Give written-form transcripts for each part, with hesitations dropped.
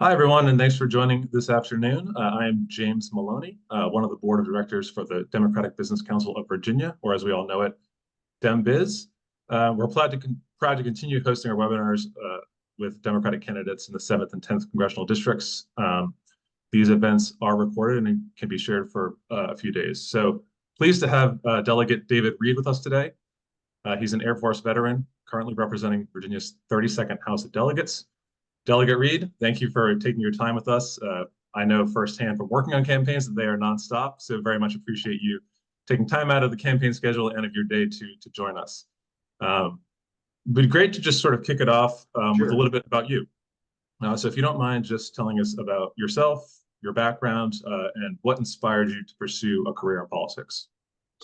Hi, everyone, and thanks for joining this afternoon. I am James Maloney, one of the board of directors for the Democratic Business Council of Virginia, or as we all know it, DemBiz. We're proud to continue hosting our webinars with Democratic candidates in the 7th and 10th congressional districts. These events are recorded and can be shared for a few days. So pleased to have Delegate David Reid with us today. He's an Air Force veteran, currently representing Virginia's 32nd House of Delegates. Delegate Reid, thank you for taking your time with us. I know firsthand from working on campaigns that they are nonstop, so very much appreciate you taking time out of the campaign schedule and of your day to join us. It'd be great to just sort of kick it off with a Sure. little bit about you. So if you don't mind just telling us about yourself, your background, and what inspired you to pursue a career in politics.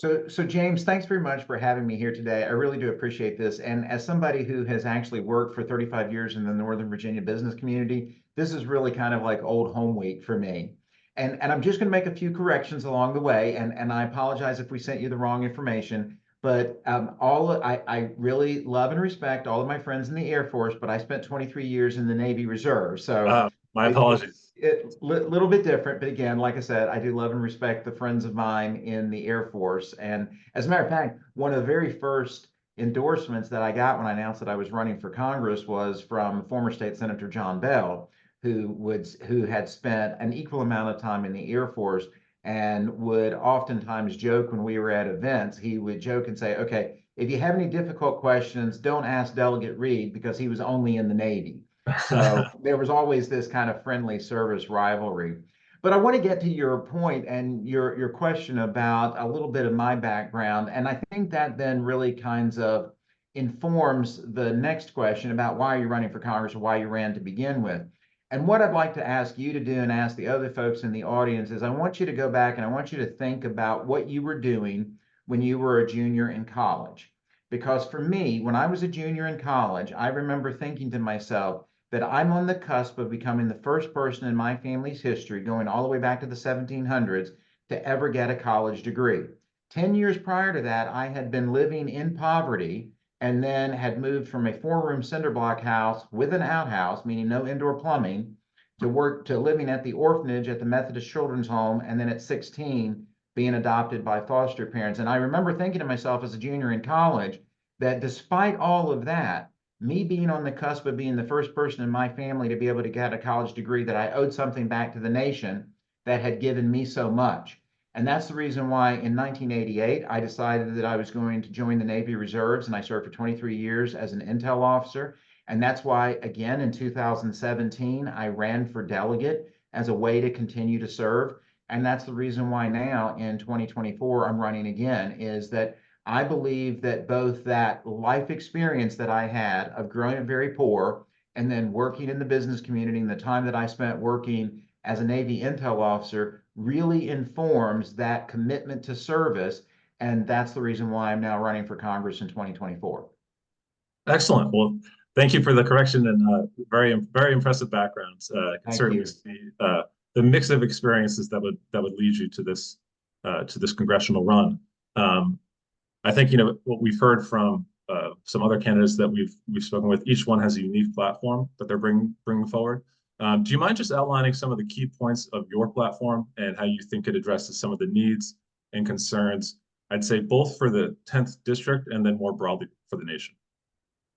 So James, thanks very much for having me here today. I really do appreciate this. And as somebody who has actually worked for 35 years in the Northern Virginia business community, this is really kind of like old home week for me. And I'm just going to make a few corrections along the way. And I apologize if we sent you the wrong information. But I really love and respect all of my friends in the Air Force, but I spent 23 years in the Navy Reserve. So My apologies. it's a little bit different, but again, like I said, I do love and respect the friends of mine in the Air Force. And as a matter of fact, one of the very first endorsements that I got when I announced that I was running for Congress was from former State Senator John Bell, who had spent an equal amount of time in the Air Force and would oftentimes joke when we were at events. He would joke and say, "Okay, if you have any difficult questions, don't ask Delegate Reid because he was only in the Navy." So there was always this kind of friendly service rivalry. But I want to get to your point and your question about a little bit of my background. And I think that then really kinds of informs the next question about why you're running for Congress or why you ran to begin with. And what I'd like to ask you to do and ask the other folks in the audience is I want you to go back and I want you to think about what you were doing when you were a junior in college. Because for me, when I was a junior in college, I remember thinking to myself, that I'm on the cusp of becoming the first person in my family's history, going all the way back to the 1700s, to ever get a college degree. 10 years prior to that, I had been living in poverty and then had moved from a four-room cinder block house with an outhouse, meaning no indoor plumbing, to living at the orphanage at the Methodist Children's Home, and then at 16, being adopted by foster parents. And I remember thinking to myself as a junior in college that despite all of that, me being on the cusp of being the first person in my family to be able to get a college degree, that I owed something back to the nation that had given me so much. And that's the reason why in 1988, I decided that I was going to join the Navy Reserves, and I served for 23 years as an intel officer. And that's why, again, in 2017, I ran for delegate as a way to continue to serve. And that's the reason why now in 2024, I'm running again, is that I believe that both that life experience that I had of growing up very poor and then working in the business community and the time that I spent working as a Navy intel officer really informs that commitment to service. And that's the reason why I'm now running for Congress in 2024. Excellent. Well, thank you for the correction and very impressive backgrounds. Can Thank certainly you. see the mix of experiences that would lead you to this congressional run. I think what we've heard from some other candidates that we've spoken with. Each one has a unique platform that they're bringing forward. Do you mind just outlining some of the key points of your platform and how you think it addresses some of the needs and concerns? I'd say both for the 10th district and then more broadly for the nation.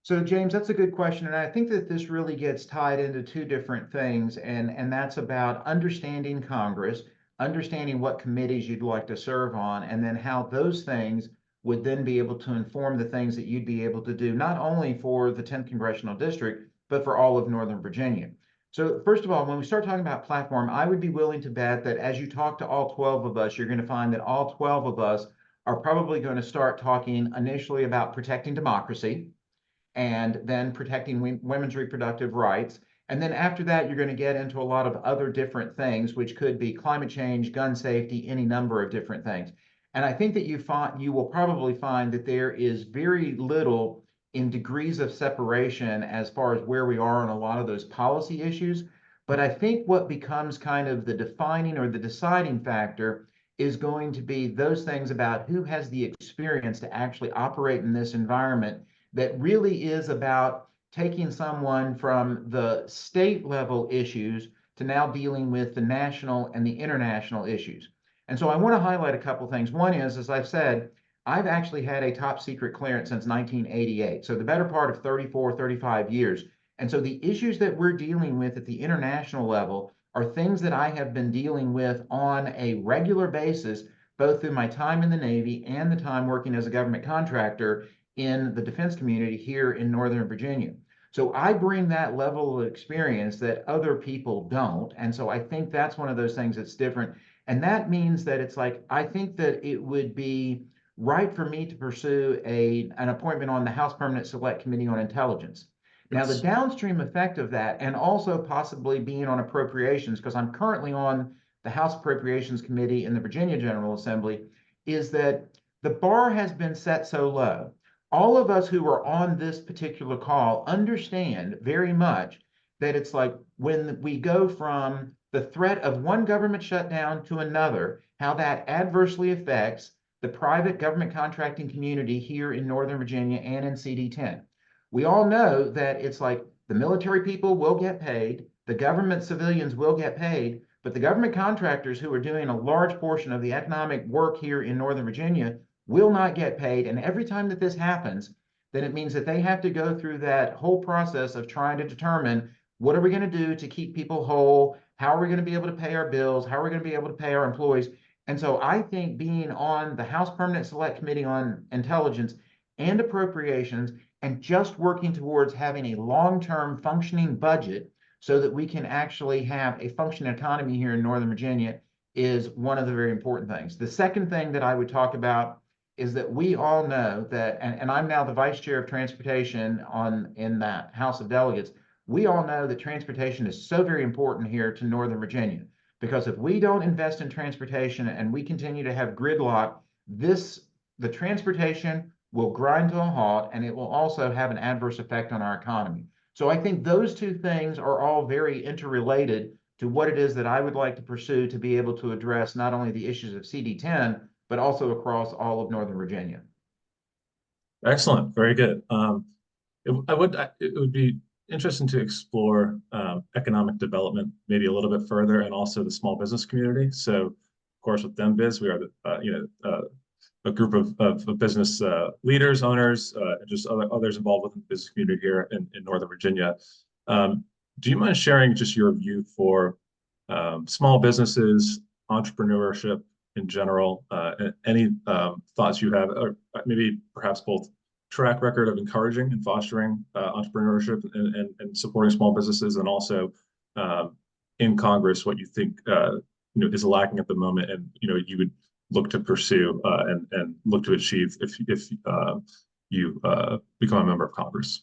So, James, that's a good question. And I think that this really gets tied into two different things. And that's about understanding Congress, understanding what committees you'd like to serve on, and then how those things would then be able to inform the things that you'd be able to do, not only for the 10th Congressional District, but for all of Northern Virginia. So, first of all, when we start talking about platform, I would be willing to bet that as you talk to all 12 of us, you're going to find that all 12 of us are probably going to start talking initially about protecting democracy and then protecting women's reproductive rights. And then after that, you're going to get into a lot of other different things, which could be climate change, gun safety, any number of different things. And I think that you will probably find that there is very little in degrees of separation as far as where we are on a lot of those policy issues. But I think what becomes kind of the defining or the deciding factor is going to be those things about who has the experience to actually operate in this environment that really is about taking someone from the state level issues to now dealing with the national and the international issues. And so I want to highlight a couple things. One is, as I've said, I've actually had a top secret clearance since 1988. So the better part of 34, 35 years. And so the issues that we're dealing with at the international level are things that I have been dealing with on a regular basis, both through my time in the Navy and the time working as a government contractor in the defense community here in Northern Virginia. So I bring that level of experience that other people don't. And so I think that's one of those things that's different. And that means that it's like, I think that it would be right for me to pursue an appointment on the House Permanent Select Committee on Intelligence. Now, the Yes. downstream effect of that, and also possibly being on appropriations, because I'm currently on the House Appropriations Committee in the Virginia General Assembly, is that the bar has been set so low. All of us who are on this particular call understand very much that it's like when we go from the threat of one government shutdown to another, how that adversely affects the private government contracting community here in Northern Virginia and in CD10. We all know that it's like the military people will get paid, the government civilians will get paid, but the government contractors who are doing a large portion of the economic work here in Northern Virginia will not get paid. And every time that this happens, then it means that they have to go through that whole process of trying to determine what are we going to do to keep people whole? How are we going to be able to pay our bills? How are we going to be able to pay our employees? And so I think being on the House Permanent Select Committee on Intelligence and Appropriations and just working towards having a long-term functioning budget so that we can actually have a functioning economy here in Northern Virginia is one of the very important things. The second thing that I would talk about is that we all know that, and I'm now the vice chair of transportation in that House of Delegates, we all know that transportation is so very important here to Northern Virginia. Because if we don't invest in transportation and we continue to have gridlock, the transportation will grind to a halt, and it will also have an adverse effect on our economy. So I think those two things are all very interrelated to what it is that I would like to pursue to be able to address not only the issues of CD10, but also across all of Northern Virginia. Excellent. Very good. It would be interesting to explore economic development maybe a little bit further, and also the small business community. So, of course, with DemBiz, we are a group of business leaders, owners, and just others involved with the business community here in Northern Virginia. Do you mind sharing just your view for small businesses, entrepreneurship in general, any thoughts you have, or maybe perhaps both track record of encouraging and fostering entrepreneurship and supporting small businesses, and also in Congress, what you think is lacking at the moment, and you would look to pursue and look to achieve if you become a member of Congress.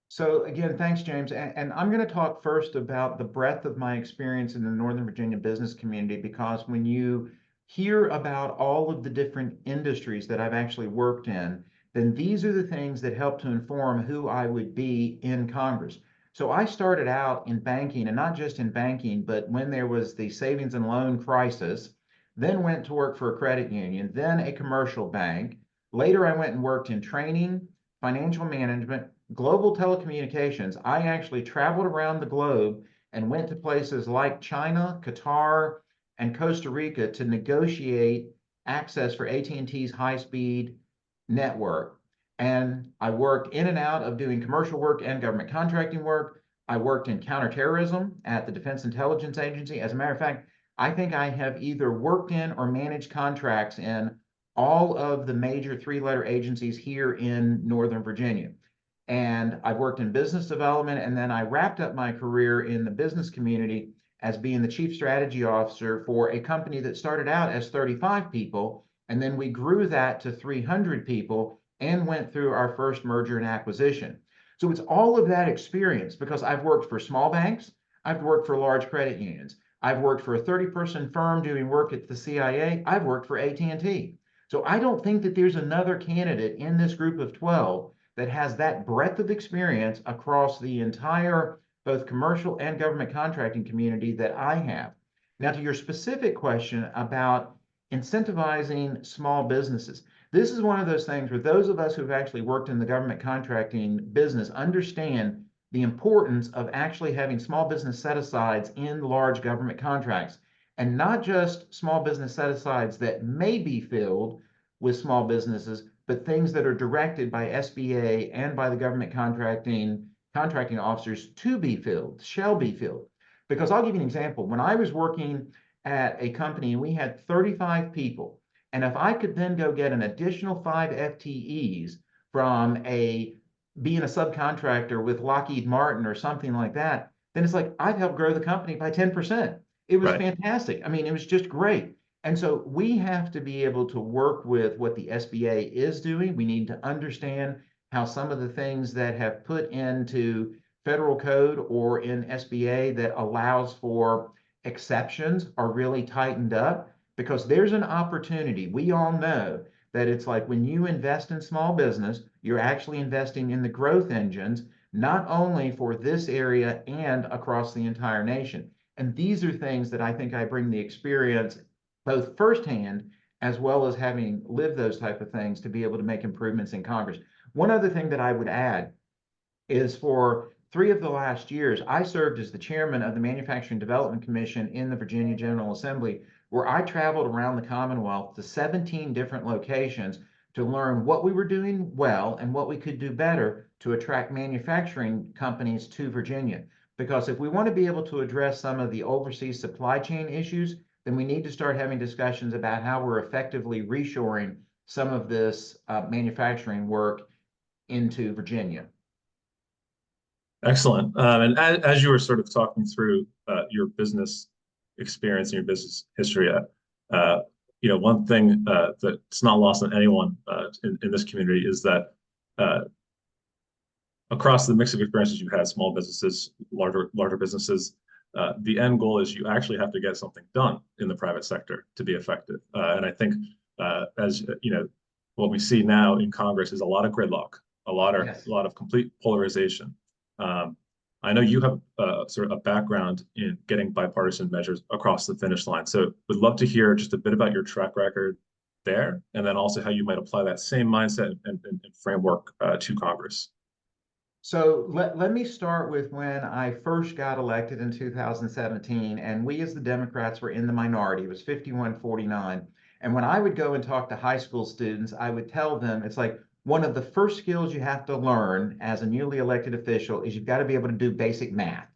So again, thanks, James. And I'm going to talk first about the breadth of my experience in the Northern Virginia business community, because when you hear about all of the different industries that I've actually worked in, then these are the things that help to inform who I would be in Congress. So I started out in banking, and not just in banking, but when there was the savings and loan crisis, then went to work for a credit union, then a commercial bank. Later, I went and worked in training, financial management, global telecommunications. I actually traveled around the globe and went to places like China, Qatar, and Costa Rica to negotiate access for AT&T's high-speed network. And I worked in and out of doing commercial work and government contracting work. I worked in counterterrorism at the Defense Intelligence Agency. As a matter of fact, I think I have either worked in or managed contracts in all of the major three-letter agencies here in Northern Virginia. And I've worked in business development, and then I wrapped up my career in the business community as being the chief strategy officer for a company that started out as 35 people, and then we grew that to 300 people and went through our first merger and acquisition. So it's all of that experience, because I've worked for small banks, I've worked for large credit unions, I've worked for a 30-person firm doing work at the CIA, I've worked for AT&T. So I don't think that there's another candidate in this group of 12 that has that breadth of experience across the entire both commercial and government contracting community that I have. Now, to your specific question about incentivizing small businesses, this is one of those things where those of us who've actually worked in the government contracting business understand the importance of actually having small business set-asides in large government contracts, and not just small business set-asides that may be filled with small businesses, but things that are directed by SBA and by the government contracting officers to be filled, shall be filled. Because I'll give you an example. When I was working at a company and we had 35 people, and if I could then go get an additional 5 FTEs from being a subcontractor with Lockheed Martin or something like that, then it's like I've helped grow the company by 10%. It was Right. fantastic. I mean, it was just great. And so we have to be able to work with what the SBA is doing. We need to understand how some of the things that have put into federal code or in SBA that allows for exceptions are really tightened up, because there's an opportunity. We all know that it's like when you invest in small business, you're actually investing in the growth engines, not only for this area and across the entire nation. And these are things that I think I bring the experience both firsthand as well as having lived those type of things to be able to make improvements in Congress. One other thing that I would add is for 3 of the last years, I served as the chairman of the Manufacturing Development Commission in the Virginia General Assembly, where I traveled around the Commonwealth to 17 different locations to learn what we were doing well and what we could do better to attract manufacturing companies to Virginia. Because if we want to be able to address some of the overseas supply chain issues, then we need to start having discussions about how we're effectively reshoring some of this manufacturing work into Virginia. Excellent. And as you were sort of talking through your business experience and your business history, one thing that's not lost on anyone in this community is that across the mix of experiences you've had, small businesses, larger businesses, the end goal is you actually have to get something done in the private sector to be effective. And I think as you know, what we see now in Congress is a lot of gridlock, a lot of complete polarization. I know you have sort of a background in getting bipartisan measures across the finish line. So would love to hear just a bit about your track record there, and then also how you might apply that same mindset and framework to Congress. So let me start with when I first got elected in 2017, and we as the Democrats were in the minority. It was 51-49. And when I would go and talk to high school students, I would tell them it's like, one of the first skills you have to learn as a newly elected official is you've got to be able to do basic math.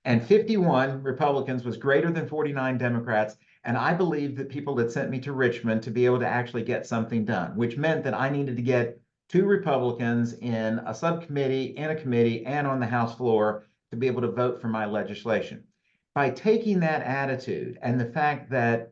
And 51 Republicans was greater than 49 Democrats. And I believed that people had sent me to Richmond to be able to actually get something done, which meant that I needed to get 2 Republicans in a subcommittee, in a committee, and on the House floor to be able to vote for my legislation. By taking that attitude and the fact that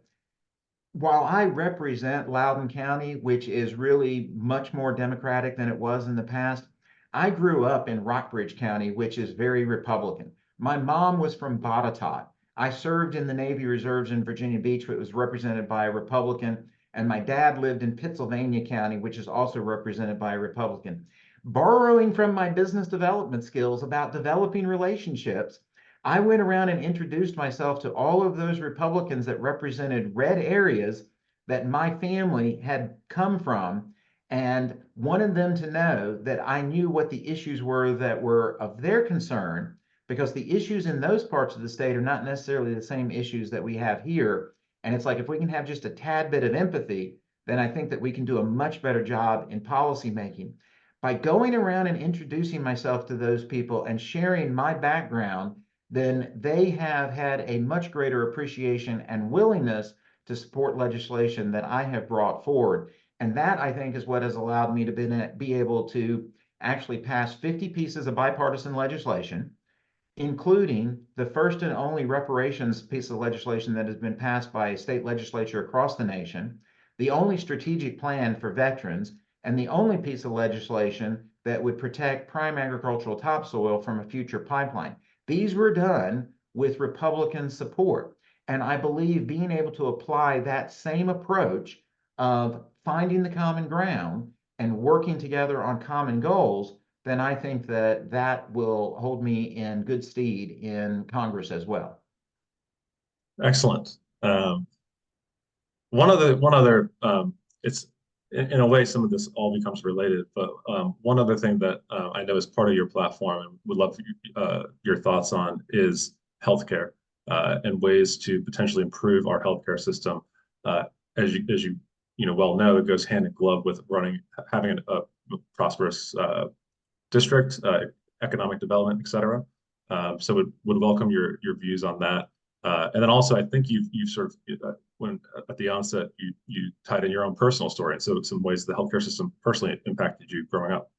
while I represent Loudoun County, which is really much more Democratic than it was in the past, I grew up in Rockbridge County, which is very Republican. My mom was from Botetourt. I served in the Navy Reserves in Virginia Beach, which was represented by a Republican, and my dad lived in Pittsylvania County, which is also represented by a Republican. Borrowing from my business development skills about developing relationships, I went around and introduced myself to all of those Republicans that represented red areas that my family had come from, and wanted them to know that I knew what the issues were that were of their concern, because the issues in those parts of the state are not necessarily the same issues that we have here. And it's like, if we can have just a tad bit of empathy, then I think that we can do a much better job in policy making. By going around and introducing myself to those people and sharing my background, then they have had a much greater appreciation and willingness to support legislation that I have brought forward. And that, I think, is what has allowed me to be able to actually pass 50 pieces of bipartisan legislation, including the first and only reparations piece of legislation that has been passed by a state legislature across the nation, the only strategic plan for veterans, and the only piece of legislation that would protect prime agricultural topsoil from a future pipeline. These were done with Republican support. And I believe being able to apply that same approach of finding the common ground and working together on common goals, then I think that that will hold me in good stead in Congress as well. Excellent. One other, it's in a way, some of this all becomes related. But one other thing that I know is part of your platform and would love your thoughts on is healthcare and ways to potentially improve our healthcare system. Uh, as you well know, it goes hand in glove with having a prosperous district, economic development, et cetera. So would welcome your views on that. And then also, I think you've sort of when at the onset you tied in your own personal story, and so some ways the healthcare system personally impacted you growing up.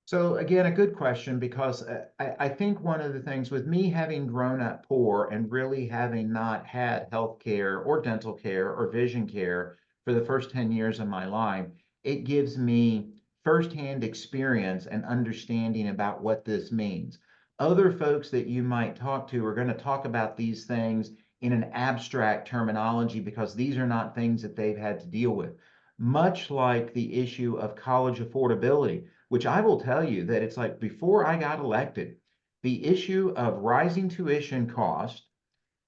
So again, a good question, because I think one of the things with me having grown up poor and really having not had health care or dental care or vision care for the first 10 years of my life, it gives me firsthand experience and understanding about what this means. Other folks that you might talk to are going to talk about these things in an abstract terminology because these are not things that they've had to deal with. Much like the issue of college affordability, which I will tell you that it's like before I got elected, the issue of rising tuition cost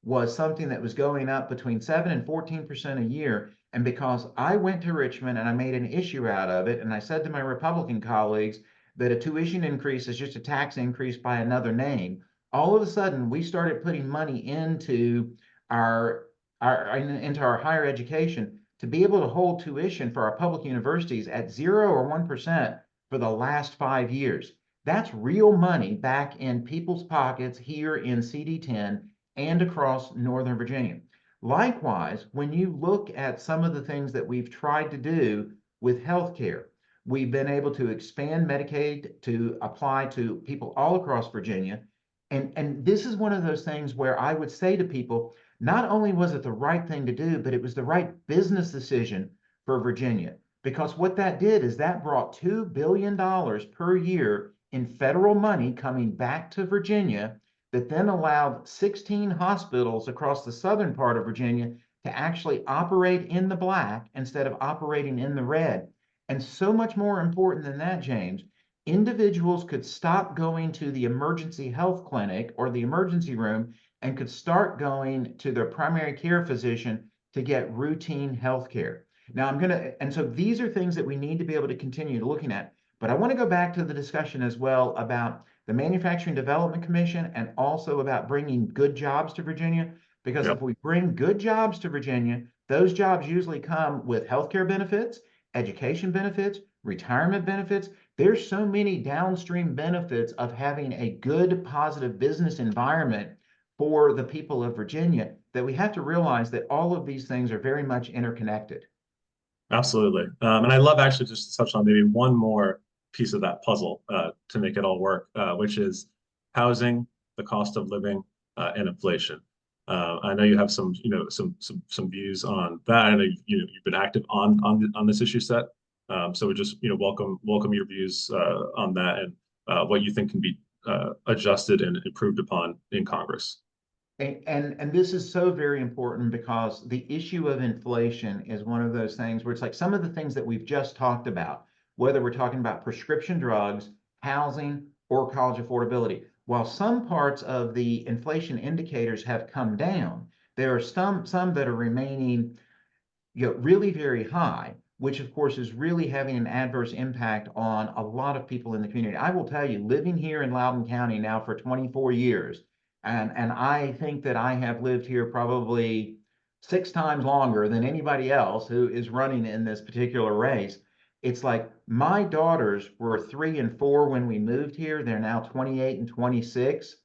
was something that was going up between 7 and 14% a year. And because I went to Richmond and I made an issue out of it, and I said to my Republican colleagues that a tuition increase is just a tax increase by another name, all of a sudden we started putting money into our, into our higher education to be able to hold tuition for our public universities at 0 or 1% for the last 5 years. That's real money back in people's pockets here in CD10 and across Northern Virginia. Likewise, when you look at some of the things that we've tried to do with healthcare, we've been able to expand Medicaid to apply to people all across Virginia. And this is one of those things where I would say to people, not only was it the right thing to do, but it was the right business decision for Virginia. Because what that did is that brought $2 billion per year in federal money coming back to Virginia that then allowed 16 hospitals across the southern part of Virginia to actually operate in the black instead of operating in the red. And so much more important than that, James, individuals could stop going to the emergency health clinic or the emergency room and could start going to their primary care physician to get routine health care. Now and so these are things that we need to be able to continue looking at. But I want to go back to the discussion as well about the Manufacturing Development Commission and also about bringing good jobs to Virginia. Because if Yep. we bring good jobs to Virginia, those jobs usually come with healthcare benefits, education benefits, retirement benefits. There's so many downstream benefits of having a good, positive business environment for the people of Virginia that we have to realize that all of these things are very much interconnected. Absolutely. And I love actually just to touch on maybe one more piece of that puzzle to make it all work, which is housing, the cost of living, and inflation. I know you have some views on that. I know you've been active on this issue set. So we just welcome your views on that and what you think can be adjusted and improved upon in Congress. And this is so very important because the issue of inflation is one of those things where it's like some of the things that we've just talked about, whether we're talking about prescription drugs, housing, or college affordability. While some parts of the inflation indicators have come down, there are some that are remaining, really very high, which of course is really having an adverse impact on a lot of people in the community. I will tell you, living here in Loudoun County now for 24 years, and I think that I have lived here probably 6 times longer than anybody else who is running in this particular race. It's like my daughters were 3 and 4 when we moved here. They're now 28 and 26.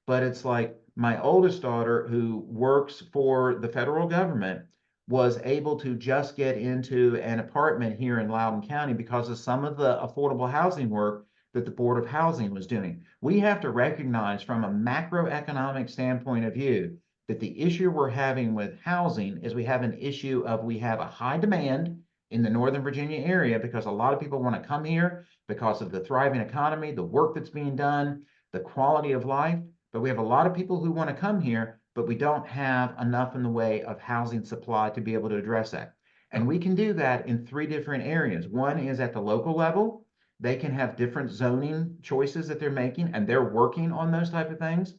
But it's like my oldest daughter, who works for the federal government, was able to just get into an apartment here in Loudoun County because of some of the affordable housing work that the Board of Housing was doing. We have to recognize from a macroeconomic standpoint of view that the issue we're having with housing is we have an issue of we have a high demand in the Northern Virginia area because a lot of people want to come here because of the thriving economy, the work that's being done, the quality of life. But we have a lot of people who want to come here, but we don't have enough in the way of housing supply to be able to address that. And we can do that in 3 different areas. One is at the local level. They can have different zoning choices that they're making, and they're working on those type of things.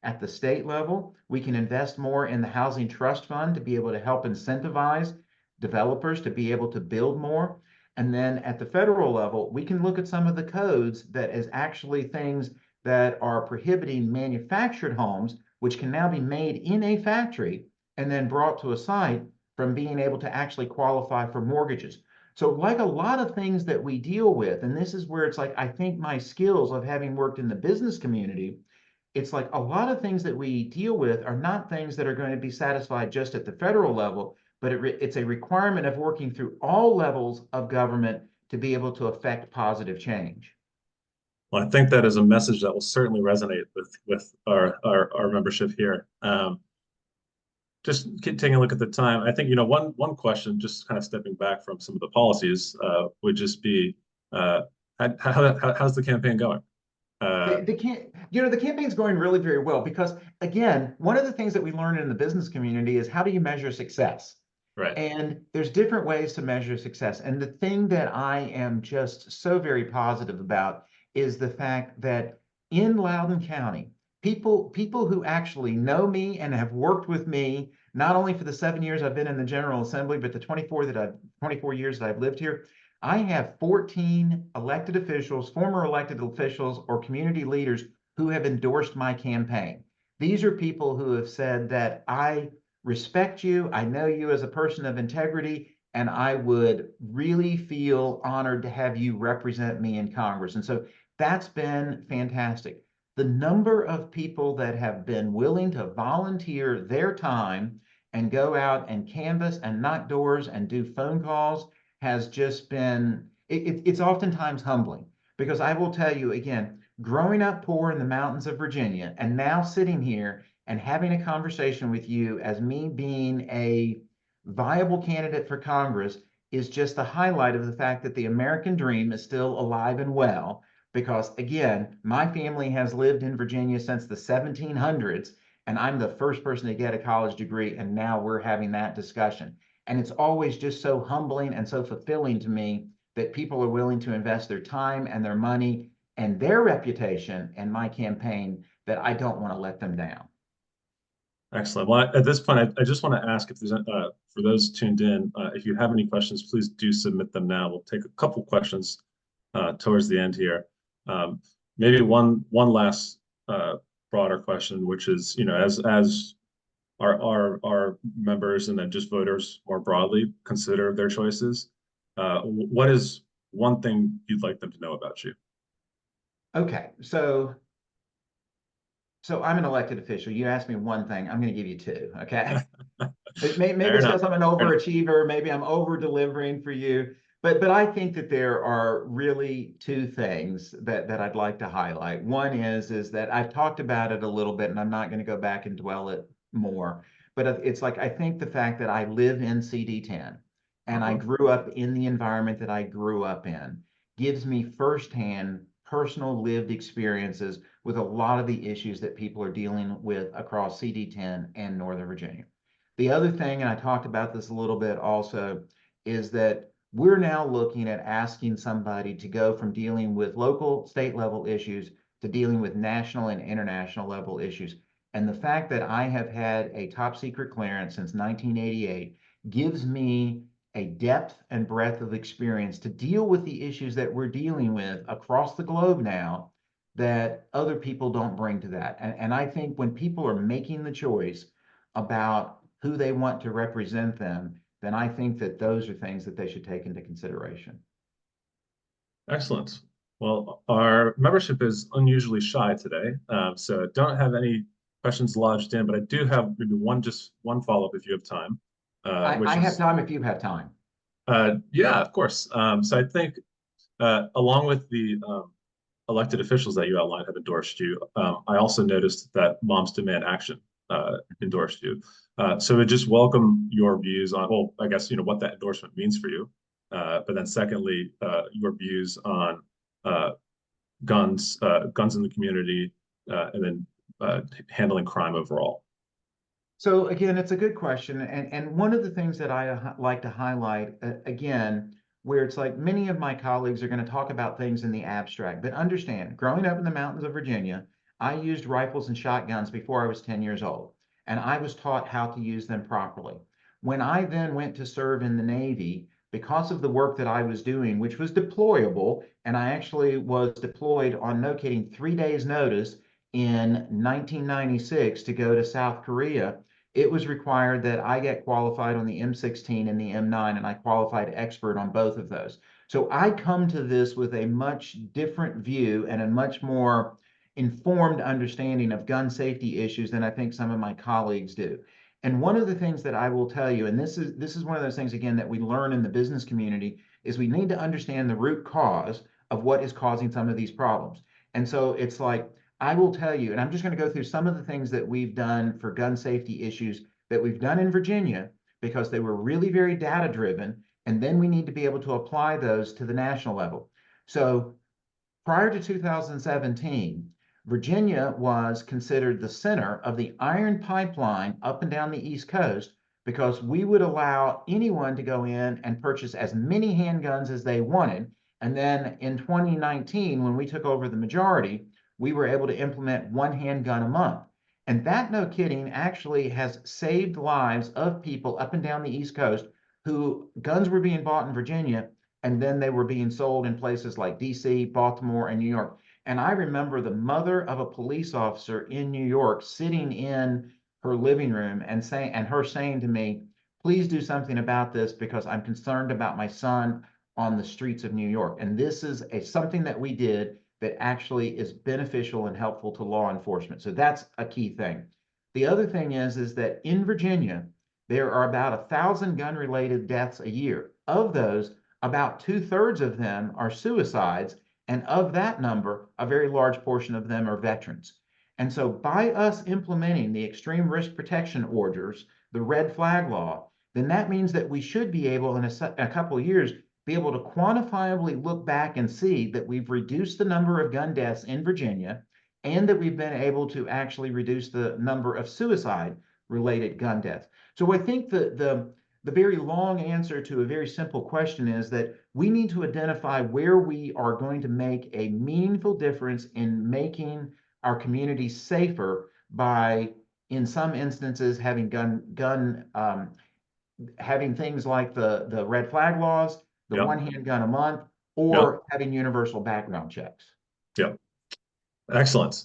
At the state level, we can invest more in the Housing Trust Fund to be able to help incentivize developers to be able to build more. And then at the federal level, we can look at some of the codes that is actually things that are prohibiting manufactured homes, which can now be made in a factory and then brought to a site, from being able to actually qualify for mortgages. So like a lot of things that we deal with, and this is where it's like, I think my skills of having worked in the business community, it's like a lot of things that we deal with are not things that are going to be satisfied just at the federal level, but it's a requirement of working through all levels of government to be able to affect positive change. Well, I think that is a message that will certainly resonate with our membership here. Just taking a look at the time, I think, one question, just kind of stepping back from some of the policies, would just be, how's the campaign going? The campaign's going really very well because, again, one of the things that we learn in the business community is how do you measure success? Right. And there's different ways to measure success. And the thing that I am just so very positive about is the fact that in Loudoun County, people who actually know me and have worked with me, not only for the 7 years I've been in the General Assembly, but the 24 years that I've lived here, I have 14 elected officials, former elected officials, or community leaders who have endorsed my campaign. These are people who have said that I respect you, I know you as a person of integrity, and I would really feel honored to have you represent me in Congress. And so that's been fantastic. The number of people that have been willing to volunteer their time and go out and canvass and knock doors and do phone calls has just been, it's oftentimes humbling, because I will tell you again, growing up poor in the mountains of Virginia and now sitting here and having a conversation with you as me being a viable candidate for Congress is just a highlight of the fact that the American dream is still alive and well. Because again, my family has lived in Virginia since the 1700s, and I'm the first person to get a college degree, and now we're having that discussion. And it's always just so humbling and so fulfilling to me that people are willing to invest their time and their money and their reputation in my campaign, that I don't want to let them down. Excellent. Well, at this point, I just want to ask if there's, for those tuned in, if you have any questions, please do submit them now. We'll take a couple questions towards the end here. Maybe one last broader question, which is, as our members and then just voters more broadly consider their choices, what is one thing you'd like them to know about you? Okay, so I'm an elected official. You asked me one thing, I'm going to give you two. Okay. Maybe Fair it's enough. because I'm an Fair enough. overachiever. Maybe I'm over delivering for you. But I think that there are really two things that I'd like to highlight. One is that I've talked about it a little bit, and I'm not going to go back and dwell it more. But it's like, I think the fact that I live in CD10 and I Uh-huh. grew up in the environment that I grew up in gives me firsthand personal lived experiences with a lot of the issues that people are dealing with across CD10 and Northern Virginia. The other thing, and I talked about this a little bit also, is that we're now looking at asking somebody to go from dealing with local, state level issues to dealing with national and international level issues. And the fact that I have had a top secret clearance since 1988 gives me a depth and breadth of experience to deal with the issues that we're dealing with across the globe now that other people don't bring to that. And I think when people are making the choice about who they want to represent them, then I think that those are things that they should take into consideration. Excellent. Well, our membership is unusually shy today, so don't have any questions lodged in, but I do have maybe just one follow-up if you have time, I which have is, time if you have time. yeah, of course. So I think along with the elected officials that you outlined have endorsed you, I also noticed that Moms Demand Action endorsed you. So I just welcome your views on, well, I guess, what that endorsement means for you. But then secondly, your views on guns in the community, and then handling crime overall. So again, it's a good question. And one of the things that I like to highlight, again, where it's like many of my colleagues are going to talk about things in the abstract, but understand, growing up in the mountains of Virginia, I used rifles and shotguns before I was 10 years old, and I was taught how to use them properly. When I then went to serve in the Navy, because of the work that I was doing, which was deployable, and I actually was deployed on no kidding 3 days notice in 1996 to go to South Korea, it was required that I get qualified on the M16 and the M9, and I qualified expert on both of those. So I come to this with a much different view and a much more informed understanding of gun safety issues than I think some of my colleagues do. And one of the things that I will tell you, and this is one of those things again that we learn in the business community, is we need to understand the root cause of what is causing some of these problems. And so it's like, I will tell you, and I'm just going to go through some of the things that we've done for gun safety issues that we've done in Virginia because they were really very data driven. And then we need to be able to apply those to the national level. So prior to 2017, Virginia was considered the center of the iron pipeline up and down the East Coast because we would allow anyone to go in and purchase as many handguns as they wanted. And then in 2019, when we took over the majority, we were able to implement one handgun a month. And that, no kidding, actually has saved lives of people up and down the East Coast who guns were being bought in Virginia and then they were being sold in places like DC, Baltimore, and New York. And I remember the mother of a police officer in New York sitting in her living room and her saying to me, please do something about this because I'm concerned about my son on the streets of New York. And this is something that we did that actually is beneficial and helpful to law enforcement. So that's a key thing. The other thing is that in Virginia, there are about 1,000 gun-related deaths a year. Of those, about 2/3 of them are suicides, and of that number, a very large portion of them are veterans. And so by us implementing the extreme risk protection orders, the red flag law, then that means that we should be able in a couple of years be able to quantifiably look back and see that we've reduced the number of gun deaths in Virginia and that we've been able to actually reduce the number of suicide-related gun deaths. So I think the very long answer to a very simple question is that we need to identify where we are going to make a meaningful difference in making our communities safer by, in some instances, having having things like the red flag laws, the Yep. one handgun a month, Yep. or having universal background checks. Yep. Excellent.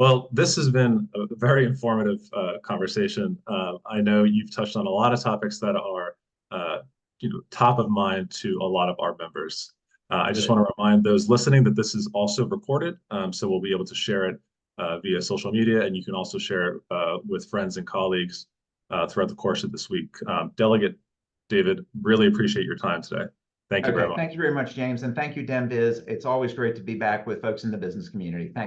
Well, this has been a very informative conversation. I know you've touched on a lot of topics that are, top of mind to a lot of our members. I just want to remind those listening that this is also recorded, so we'll be able to share it via social media, and you can also share it with friends and colleagues throughout the course of this week. Delegate David, really appreciate your time today. Thank you very much. Thank you very much, James, and thank you, DemBiz. It's always great to be back with folks in the business community. Thanks.